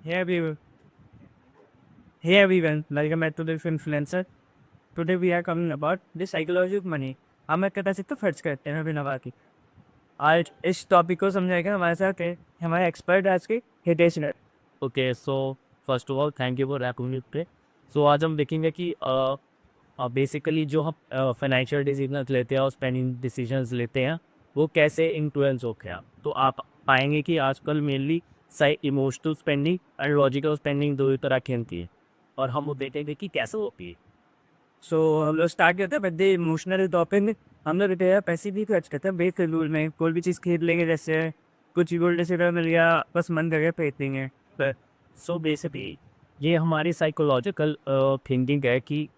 Hey everyone, hey everyone, welcome back to the Influencer. Today we are coming about the psychology of money. हम एक कथा से खर्च करते हैं बिना बात की। आज इस टॉपिक को समझाएगा हमारे साथ है हमारे एक्सपर्ट आज के हितेश ने। Okay so first of all thank you for wrapping it पे। सो आज हम देखेंगे कि बेसिकली जो हम फाइनेंशियल डिसीजन लेते हैं और स्पेंडिंग डिसीजंस लेते हैं वो कैसे इन्फ्लुएंस होते हैं। तो आप पाएंगे कि आजकल mainly emotional spending and logical spending दो ही तरह की होती है और हम वो देखेंगे कि कैसे होती है। सो हम लोग स्टार्ट करते हैं बड़े इमोशनल टॉपिक में। हम लोग कहते हैं पैसे भी खर्च करते हैं बेफिजूल में, कोई भी चीज़ खरीद लेंगे, जैसे कुछ गोल्ड से मिल गया, बस मन करके खरीद लेंगे। सो बेसिकली ये हमारी साइकोलॉजिकल थिंकिंग है कि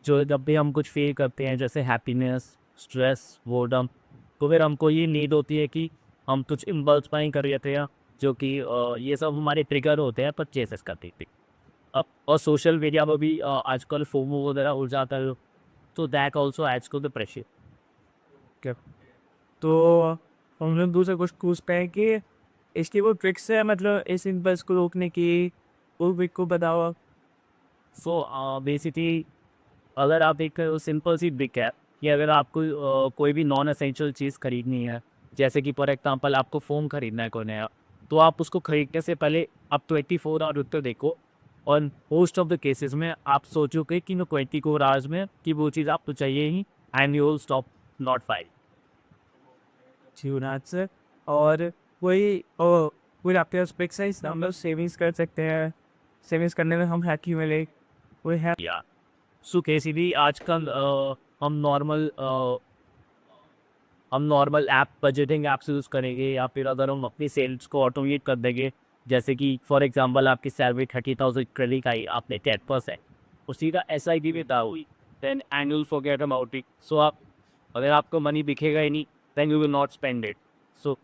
जो जब भी हम कुछ फील करते हैं जैसे हैप्पीनेस, स्ट्रेस, बोर्डम, तो फिर हमको ये नीड होती है कि हम कुछ इम्पल्स बाइंग कर लेते हैं जो कि ये सब हमारे ट्रिगर होते हैं परचेसेस करते थे। अब और सोशल मीडिया पर भी आजकल फोमो वगैरह उड़ जाता है, तो that also adds to the pressure. क्या तो हम लोग दूसरा कुछ पूछते हैं कि इसकी वो ट्रिक्स है, मतलब इस इम्पल्स को रोकने की, वो ट्रिक को बताओ। सो बेसिकली अगर आप एक सिंपल सी ब्रिक है कि अगर आपको कोई भी नॉन एसेंशियल चीज़ खरीदनी है, जैसे कि फॉर एग्जांपल आपको फ़ोन खरीदना है कोई नया, तो आप उसको खरीदने से पहले आप 24 आवर उत्तर देखो और मोस्ट ऑफ द केसेस में आप सोचोगे कि 24 आवर्स में कि वो चीज़ आपको चाहिए ही and you will stop not file. जीवनाथ से और कोई आपके पास ट्रिक्स है, इससे हम लोग सेविंग्स कर सकते हैं, सेविंग्स करने में हम हैप्पी मिले, कोई है? या सो केसीबी आजकल हम normal app budgeting apps use करेंगे या फिर अगर हम अपनी सेल्स को ऑटोमेट कर देंगे, जैसे कि फॉर एग्जांपल आपकी सैलरी 30,000 क्रेडिट आई, आपने 10% उसी का एस आई पी में था हुई, then annual forget about it. So आप अगर आपको मनी दिखेगा ही नहीं then you will not spend it. So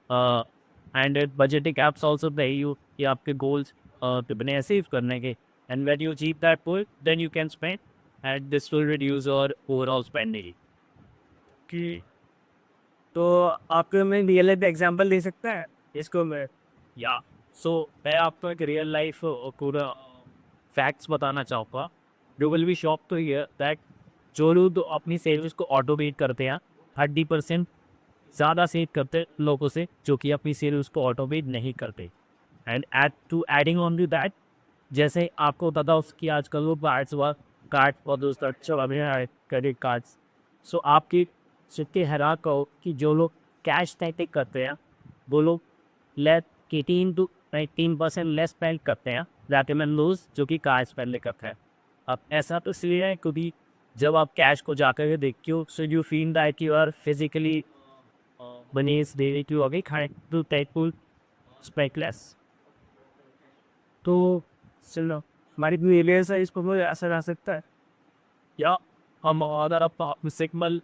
and budgeting apps also they you कि आपके गोल्स कितने अचीव करने के, and when you achieve that goal then you can spend and this will reduce your overall spending. कि तो आपको मैं real life example दे सकता है इसको मैं? या सो मैं आपको एक रियल लाइफ पूरा फैक्ट्स बताना चाहूँगा। You will be shock to hear that जो लोग अपनी सेविंग्स को ऑटोमेट करते हैं 30% ज़्यादा सेव करते हैं लोगों से जो कि अपनी सेविंग्स को ऑटोमेट नहीं करते। And adding on to that, जैसे आपको पता उसकी आजकल वो कार्ड और दूसरा चला भी है क्रेडिट कार्ड्स। सो आपकी सिक्के हैरान कहो कि जो लोग कैश टैटिक करते हैं वो लोग लेस 18 to 19% लेस स्पेंड करते हैं रेकमेंड लूज जो कि कार स्पेंड करते हैं। अब ऐसा तो इसलिए है क्योंकि जब आप कैश को जाकर के देखते हो so you feel that you are physically beneath daily to अभी खाने टू टेकफुल स्पेकलेस। तो चलो, हमारी बिहेवियर से इसको कोई असर आ सकता है? या हम अगर अपना सिग्नल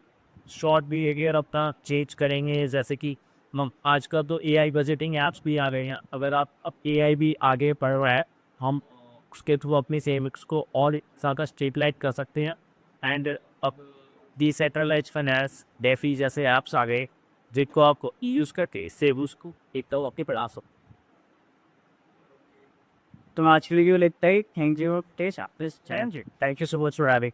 शॉर्ट बिहेवियर अपना चेंज करेंगे, जैसे कि हम आजकल तो एआई बजटिंग ऐप्स भी आ गए हैं, अगर आप अब एआई भी आगे बढ़ रहा है, हम उसके थ्रू अपनी सेविंग्स को और ज़्यादा स्ट्रीटलाइट कर सकते हैं। एंड अब डिसेंट्रलाइज फाइनेंस डेफी जैसे ऐप्स आ गए जिनको आपको यूज़ करके सेविंग्स को एक तो आपके बढ़ा सकते। तो आज की वीडियो लेते ही थैंक यू टेस्ट आप, thank you so much for having.